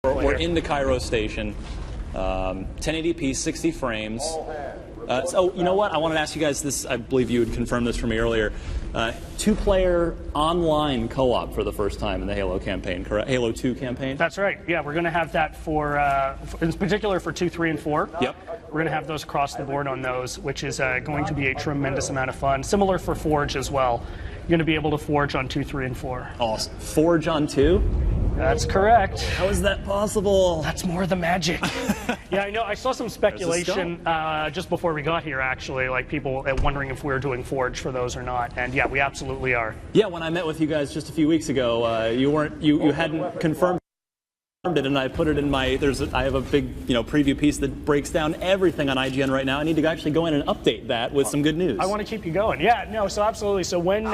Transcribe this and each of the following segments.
We're in the Cairo station, 1080p, 60 frames. So you know what? I wanted to ask you guys this. I believe you had confirmed this for me earlier. Two-player online co-op for the first time in the Halo campaign, correct? Halo 2 campaign? That's right. Yeah, we're going to have that for, in particular for 2, 3, and 4. Yep. We're going to have those across the board on those, which is going to be a tremendous amount of fun. Similar for Forge as well. You're going to be able to Forge on 2, 3, and 4. Awesome. Forge on 2? That's correct. How is that possible? That's more the magic. Yeah, I know. I saw some speculation just before we got here, actually, like people wondering if we were doing Forge for those or not. And yeah, we absolutely are. Yeah, when I met with you guys just a few weeks ago, you hadn't confirmed it, and I put it in my. I have a big preview piece that breaks down everything on IGN right now. I need to actually go in and update that with some good news. I want to keep you going. Yeah, no, so absolutely. So when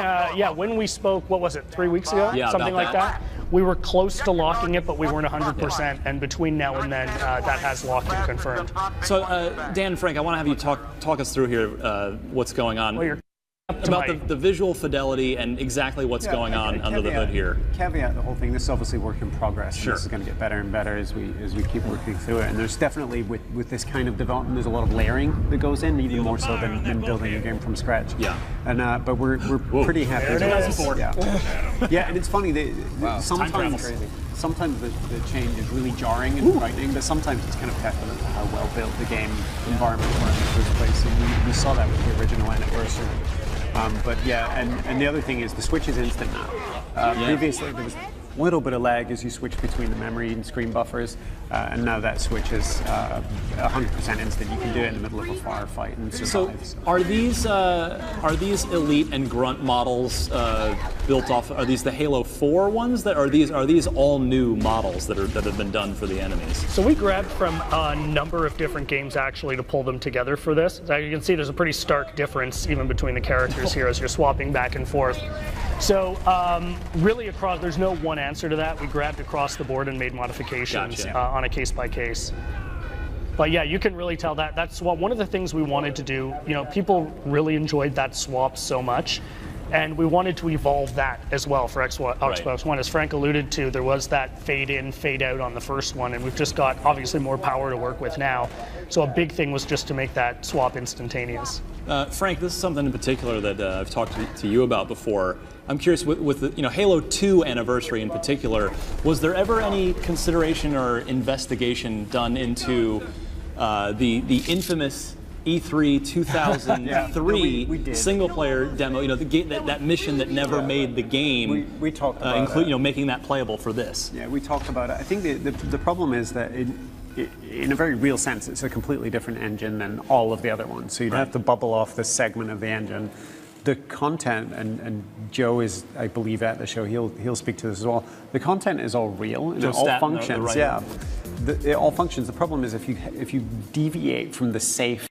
when we spoke, what was it, 3 weeks ago? Yeah, something like that. We were close to locking it, but we weren't 100%. And between now and then, that has locked and confirmed. So, Dan and Frank, I want to have you talk us through here what's going on. Well, you're about the visual fidelity and exactly what's going on under the hood here. Caveat the whole thing. This is obviously work in progress. Sure. This is going to get better and better as we keep working through it. And there's definitely with this kind of development, there's a lot of layering that goes in, even more so than building a game from scratch. Yeah. And but we're pretty happy. Yeah, and it's funny. Sometimes the change is really jarring and frightening, but sometimes it's kind of testament to how well built the game environments were in the first place. And we saw that with the original Anniversary. But yeah, and the other thing is the switch is instant now. Previously there was a little bit of lag as you switch between the memory and screen buffers, and now that switch is 100% instant. You can do it in the middle of a firefight and survive. So are these Elite and Grunt models built off? Are these the Halo 4 ones? Are these all new models that have been done for the enemies? So we grabbed from a number of different games actually to pull them together for this. As you can see, there's a pretty stark difference even between the characters here as you're swapping back and forth. So really there's no one answer to that. We grabbed across the board and made modifications on a case by case. But yeah, you can really tell that's one of the things we wanted to do. People really enjoyed that swap so much. And we wanted to evolve that as well for Xbox One. As Frank alluded to, there was that fade in, fade out on the first one, and we've just got obviously more power to work with now. So a big thing was just to make that swap instantaneous. Frank, this is something in particular that I've talked to you about before. I'm curious, with the Halo 2 anniversary in particular, was there ever any consideration or investigation done into the infamous E3 2003 single-player demo, that mission that never made the game. We talked about including making that playable for this. Yeah, we talked about it. I think the problem is that in a very real sense, it's a completely different engine than all of the other ones. So you'd have to bubble off this segment of the engine. The content, and Joe is, I believe, at the show. He'll speak to this as well. The content is all real and it all functions. It all functions. The problem is if you deviate from the safe